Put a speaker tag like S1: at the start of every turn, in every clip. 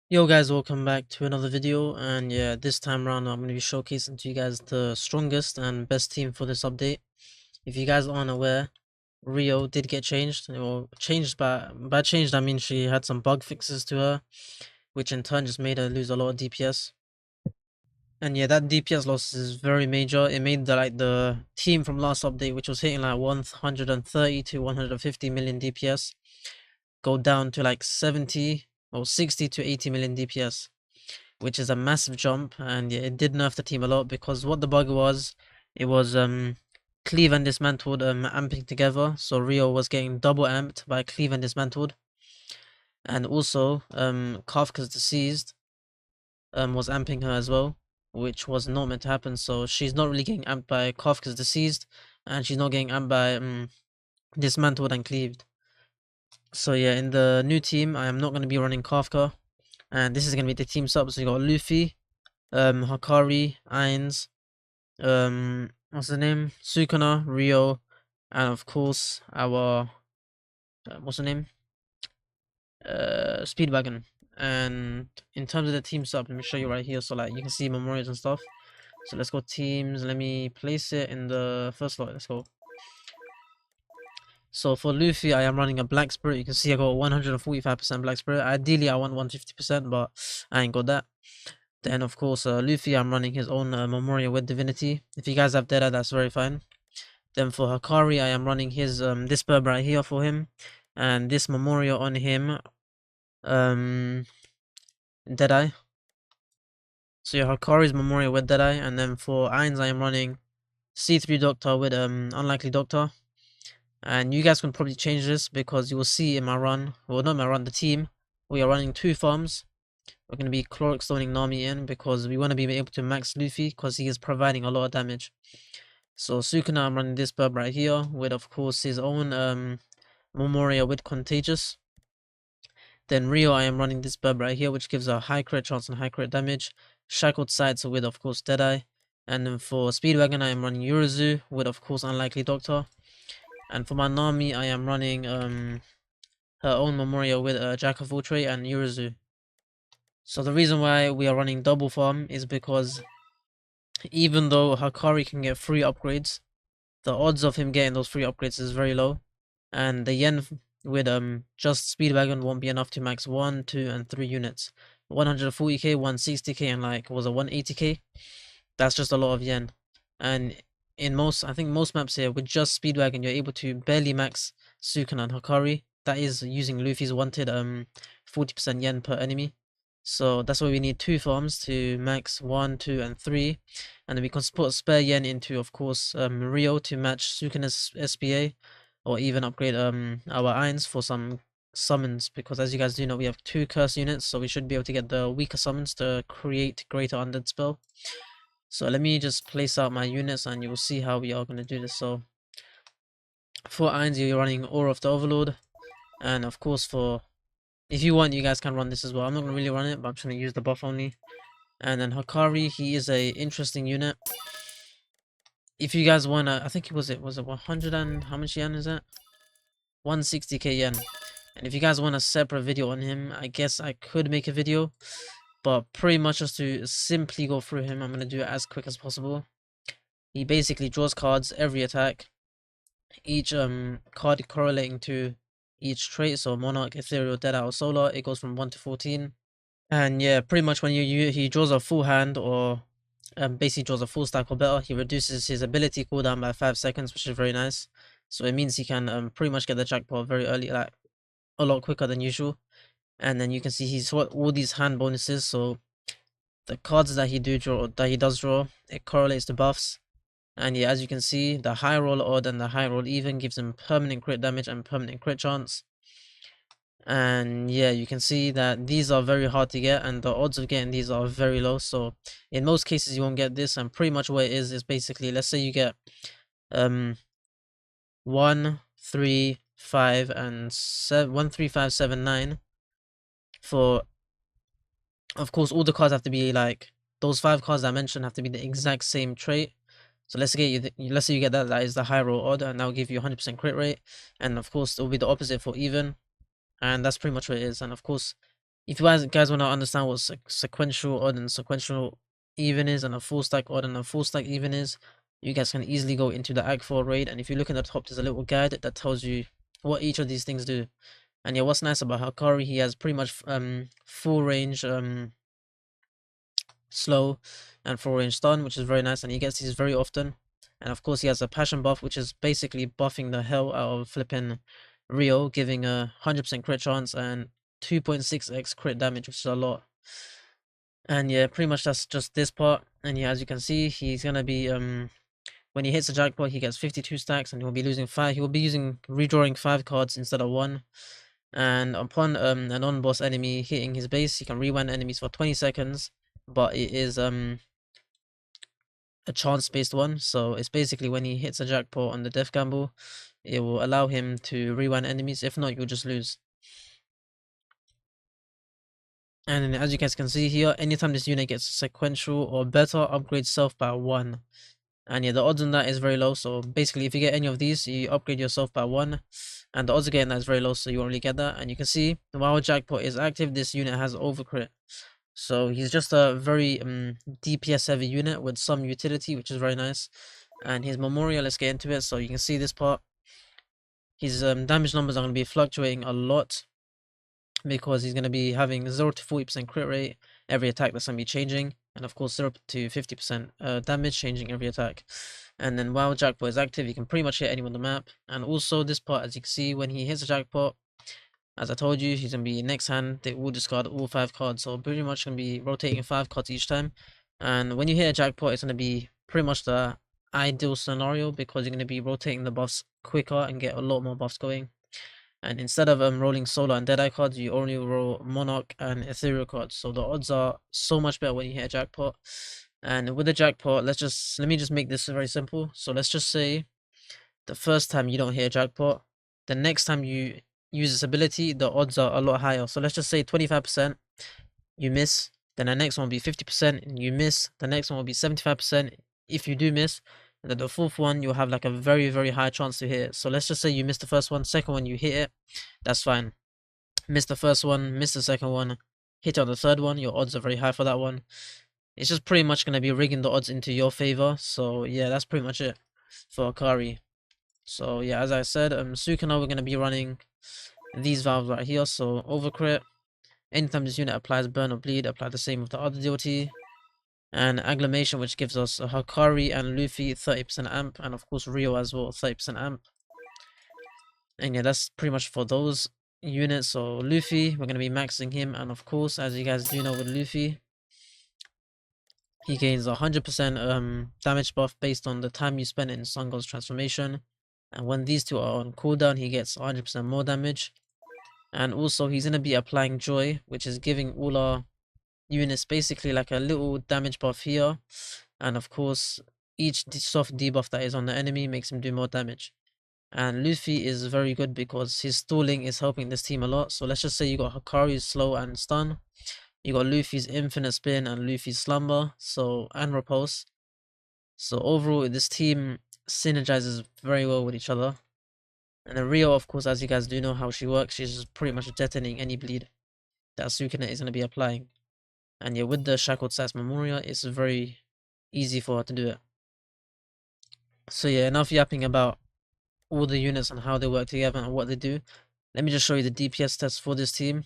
S1: Yo guys, welcome back to another video, and yeah, this time around I'm going to be showcasing to you guys the strongest and best team for this update. If you guys aren't aware, Rio did get changed, or changed by changed I mean she had some bug fixes to her, which in turn just made her lose a lot of DPS. And yeah, that DPS loss is very major. It made the team from last update, which was hitting like 130 to 150 million DPS, go down to like 70 or 60 to 80 million DPS. Which is a massive jump, and yeah, it did nerf the team a lot because what the bug was, it was Cleave and Dismantled amping together, so Rio was getting double amped by Cleave and Dismantled, and also Kafka's Deceased was amping her as well, which was not meant to happen. So she's not really getting amped by Kafka's Deceased, and she's not getting amped by Dismantled and Cleaved. So yeah, in the new team, I am not going to be running Kafka, and this is going to be the team sub. So you got Luffy, Hakari, Ainz, what's the name? Sukuna, Rio, and of course our what's the name? Speedwagon. And in terms of the team setup, let me show you right here. So like you can see memorials and stuff. So let's go teams. Let me place it in the first slot. Let's go. So for Luffy, I am running a Black Spirit. You can see I got 145% Black Spirit. Ideally, I want 150%, but I ain't got that. Then, of course, Luffy, I'm running his own Memorial with Divinity. If you guys have Deadeye, that's very fine. Then for Hakari, I am running his this burb right here for him, and this Memorial on him, Deadeye. So your Hakari's Memorial with Deadeye, and then for Ainz, I am running C3 Doctor with Unlikely Doctor. And you guys can probably change this because you will see in my run, well not my run, the team, we are running 2 farms. We're going to be Chloric Stoning Nami in because we want to be able to max Luffy because he is providing a lot of damage. So Sukuna, I'm running this burb right here with of course his own Memoria with Contagious. Then Rio, I am running this burb right here which gives a high crit chance and high crit damage. Shackled Sights with of course Deadeye. And then for Speedwagon, I am running Yurizu with of course Unlikely Doctor. And for my Nami, I am running her own Memoria with Jack of all Trade and Yurizu. So the reason why we are running double farm is because even though Hakari can get free upgrades, the odds of him getting those free upgrades is very low. And the yen with just Speedwagon won't be enough to max 1, 2, and 3 units. 140k, 160k, and like was a 180k. That's just a lot of yen. And in most, I think most maps here with just Speedwagon, you're able to barely max Sukuna and Hakari. That is using Luffy's wanted 40% yen per enemy. So that's why we need 2 farms to max 1, 2, and 3. And then we can put spare yen into, of course, Rio to match Sukuna's SPA, or even upgrade our Ainz for some summons, because as you guys do know, we have 2 curse units, so we should be able to get the weaker summons to create greater undead spell. So let me just place out my units and you will see how we are going to do this. So for Ainz, you're running Aura of the Overlord, and of course for, if you want, you guys can run this as well. I'm not going to really run it, but I'm just going to use the buff only. And then Hakari, he is a interesting unit. If you guys want to, I think was it 100 and how much yen is that? 160k yen. And if you guys want a separate video on him, I guess I could make a video, but pretty much just to simply go through him, I'm going to do it as quick as possible. He basically draws cards every attack, each card correlating to each trait, so Monarch, Ethereal, Deadeye, or Solar. It goes from 1 to 14. And yeah, pretty much when he draws a full hand, or basically draws a full stack or better, he reduces his ability cooldown by 5 seconds, which is very nice. So it means he can pretty much get the jackpot very early, like a lot quicker than usual. And then you can see he's got all these hand bonuses, so the cards that he does draw, it correlates to buffs. And yeah, as you can see, the high roll odd and the high roll even gives him permanent crit damage and permanent crit chance. And yeah, you can see that these are very hard to get, and the odds of getting these are very low. So in most cases you won't get this, and pretty much what it is basically, let's say you get 1, 3, 5, and 7, 1, 3, 5, 7, 9. For, of course, all the cards have to be like, those 5 cards I mentioned have to be the exact same trait. So let's say you get that is the high roll odd, and that will give you 100% crit rate. And of course, it will be the opposite for even. And that's pretty much what it is. And of course, If you guys want to understand what sequential odd and sequential even is, and a full stack odd and a full stack even is, you guys can easily go into the Act 4 raid, and if you look at the top, there's a little guide that tells you what each of these things do. And yeah, what's nice about Hakari, he has pretty much full range slow and full range stun, which is very nice, and he gets these very often. And of course, he has a passion buff, which is basically buffing the hell out of flipping Rio, giving a 100% crit chance and 2.6x crit damage, which is a lot. And yeah, pretty much that's just this part. And yeah, as you can see, he's gonna be when he hits the jackpot, he gets 52 stacks, and he'll be losing 5. He will be using redrawing 5 cards instead of 1. And upon a non-boss enemy hitting his base, he can rewind enemies for 20 seconds, but it is a chance-based one. So it's basically when he hits a jackpot on the death gamble, it will allow him to rewind enemies. If not, you'll just lose. And as you guys can see here, anytime this unit gets sequential or better, upgrade self by 1. And yeah, the odds on that is very low. So basically, if you get any of these, you upgrade yourself by 1. And the odds of getting that is very low, so you won't really get that. And you can see, while jackpot is active, this unit has overcrit. So he's just a very DPS heavy unit with some utility, which is very nice. And his memorial, let's get into it. So you can see this part. His damage numbers are going to be fluctuating a lot, because he's going to be having 0 to 40% crit rate every attack. That's going to be changing, and of course 0 to 50% damage changing every attack. And then while jackpot is active, you can pretty much hit anyone on the map. And also this part, as you can see, when he hits a jackpot, as I told you, he's going to be next hand, they will discard all 5 cards, so pretty much going to be rotating 5 cards each time. And when you hit a jackpot, it's going to be pretty much the ideal scenario, because you're going to be rotating the buffs quicker and get a lot more buffs going. And instead of rolling Solar and Deadeye cards, you only roll Monarch and Ethereal cards. So the odds are so much better when you hit a jackpot. And with the jackpot, let me just make this very simple. So let's just say the first time you don't hit a jackpot, the next time you use this ability, the odds are a lot higher. So let's just say 25%, you miss. Then the next one will be 50%, and you miss. The next one will be 75% if you do miss. And then the fourth one, you'll have like a very, very high chance to hit it. So let's just say you missed the first one, second one you hit it, that's fine. Miss the first one, miss the second one, hit on the third one, your odds are very high for that one. It's just pretty much going to be rigging the odds into your favor. So yeah, that's pretty much it for Hakari. So yeah, as I said, Sukuna, we're going to be running these valves right here. So overcrit, anytime this unit applies burn or bleed, apply the same with the other DLT. And Agglomeration, which gives us a Hakari and Luffy 30% amp, and of course Rio as well, 30% amp. And yeah, that's pretty much for those units. So Luffy, we're going to be maxing him, and of course, as you guys do know with Luffy, he gains 100% damage buff based on the time you spend in Sun God's transformation. And when these two are on cooldown, he gets 100% more damage. And also, he's going to be applying Joy, which is giving all our units basically like a little damage buff here. And of course, each soft debuff that is on the enemy makes him do more damage. And Luffy is very good because his stalling is helping this team a lot. So let's just say you got Hakari's slow and stun. You got Luffy's infinite spin and Luffy's slumber, and repulse. So overall, this team synergizes very well with each other. And then Rio, of course, as you guys do know how she works, she's just pretty much detonating any bleed that Sukuna is going to be applying. And yeah, with the Shackled Stats Memorial, it's very easy for her to do it. So yeah, enough yapping about all the units and how they work together and what they do. Let me just show you the DPS test for this team.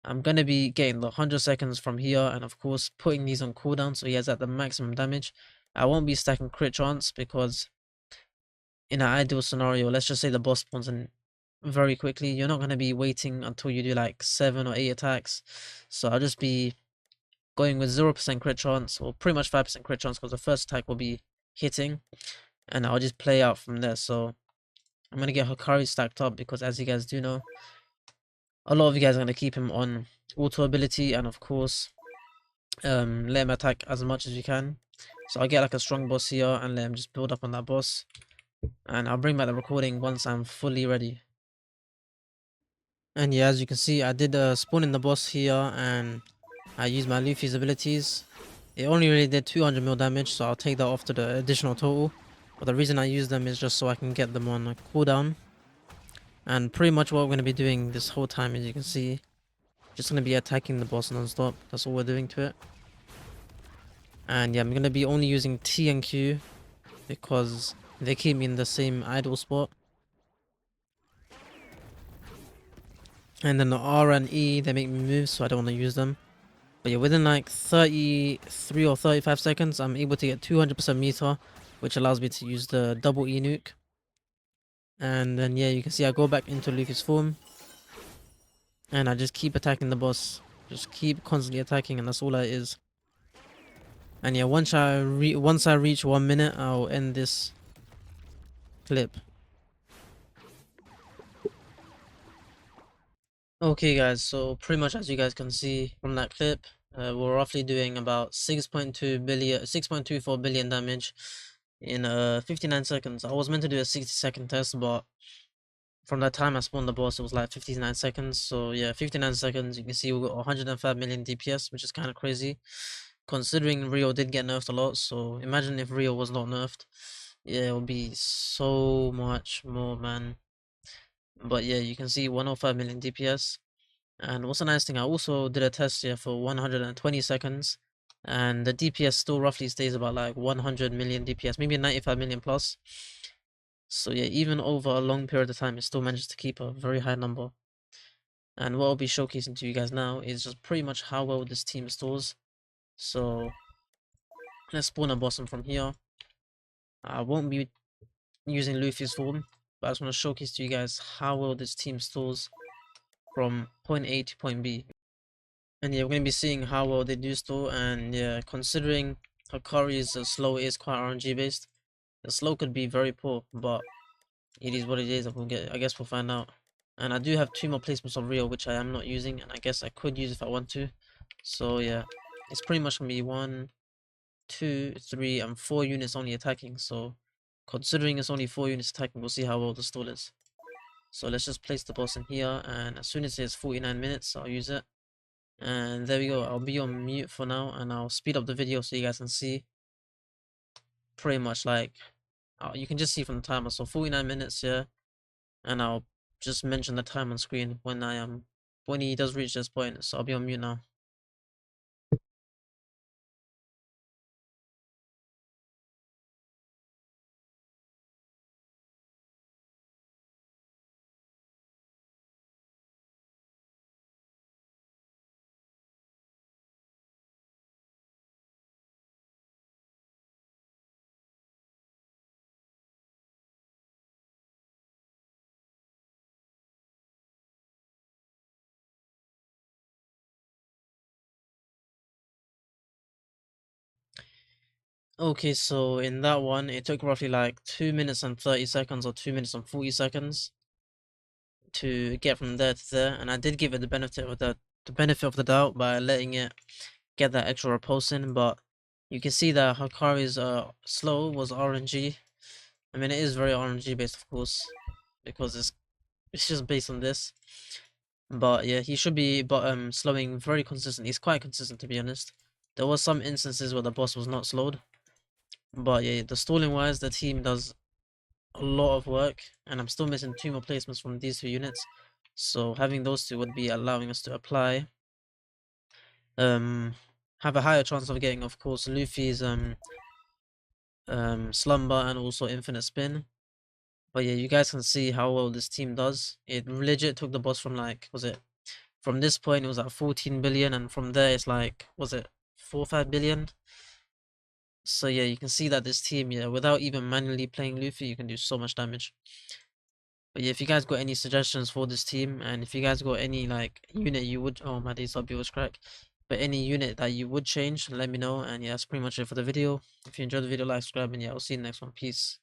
S1: I'm going to be getting the 100 seconds from here, and of course putting these on cooldown so he has at the maximum damage. I won't be stacking crit chance because in an ideal scenario, let's just say the boss spawns in very quickly, you're not going to be waiting until you do like 7 or 8 attacks. So I'll just be going with 0% crit chance, or pretty much 5% crit chance, because the first attack will be hitting, and I'll just play out from there. So I'm going to get Hakari stacked up because, as you guys do know, a lot of you guys are going to keep him on auto ability, and of course let him attack as much as you can. So I'll get like a strong boss here and let him just build up on that boss, and I'll bring back the recording once I'm fully ready. And yeah, as you can see, I did spawn in the boss here, and I used my Luffy's abilities. It only really did 200 mil damage, so I'll take that off to the additional total. But the reason I use them is just so I can get them on a cooldown. And pretty much what we're going to be doing this whole time, as you can see, Just gonna be attacking the boss non-stop. That's all we're doing to it. And yeah, I'm gonna be only using T and Q because they keep me in the same idle spot. And then the R and E, they make me move, so I don't want to use them. But yeah, within like 33 or 35 seconds, I'm able to get 200% meter, which allows me to use the double E nuke. And then yeah, you can see I go back into Lucas form. And I just keep attacking the boss. Just keep constantly attacking, and that's all that is. And yeah, once I reach 1 minute, I'll end this clip. Okay guys, so pretty much as you guys can see from that clip, we're roughly doing about 6.24 billion damage in 59 seconds. I was meant to do a 60-second test, but from that time I spawned the boss, it was like 59 seconds. So yeah, 59 seconds, you can see we got 105 million DPS, which is kind of crazy, considering Rio did get nerfed a lot. So imagine if Rio was not nerfed. Yeah, it would be so much more, man. But yeah, you can see 105 million DPS. And what's a nice thing, I also did a test here for 120 seconds, and the DPS still roughly stays about like 100 million DPS, maybe 95 million plus. So yeah, even over a long period of time, it still manages to keep a very high number. And what I'll be showcasing to you guys now is just pretty much how well this team stores. So let's spawn a boss from here. I won't be using Luffy's form, but I just want to showcase to you guys how well this team stores from point A to point B. And yeah, we're going to be seeing how well they do store, and yeah, considering Hakari's slow is quite RNG based, the slow could be very poor, but it is what it is. I guess we'll find out. And I do have 2 more placements of Rio, which I am not using, and I guess I could use if I want to. So yeah, it's pretty much going to be 1, 2, 3, and 4 units only attacking. So considering it's only 4 units attacking, we'll see how well the stall is. So let's just place the boss in here, and as soon as it's 49 minutes, I'll use it. And there we go, I'll be on mute for now, and I'll speed up the video so you guys can see pretty much like, you can just see from the timer, so 49 minutes here, and I'll just mention the time on screen when he does reach this point, so I'll be on mute now. Okay, so in that one, it took roughly like 2 minutes and 30 seconds or 2 minutes and 40 seconds to get from there to there, and I did give it the benefit of the doubt by letting it get that extra repulse in, but you can see that Hakari's slow was RNG. I mean, it is very RNG based, of course, because it's just based on this. But yeah, he should be slowing very consistent. He's quite consistent, to be honest. There was some instances where the boss was not slowed, but yeah, the stalling wise, the team does a lot of work, and I'm still missing 2 more placements from these 2 units. So having those 2 would be allowing us to apply. Have a higher chance of getting, of course, Luffy's slumber and also infinite spin. But yeah, you guys can see how well this team does. It legit took the boss from like, from this point it was at 14 billion, and from there it's like, 4 or 5 billion. So yeah, you can see that this team, yeah, without even manually playing Luffy, you can do so much damage. But yeah, if you guys got any suggestions for this team, and if you guys got any like unit you would, oh my days, sub was crack. But any unit that you would change, let me know. And yeah, that's pretty much it for the video. If you enjoyed the video, like, subscribe, and yeah, I'll see you in the next one. Peace.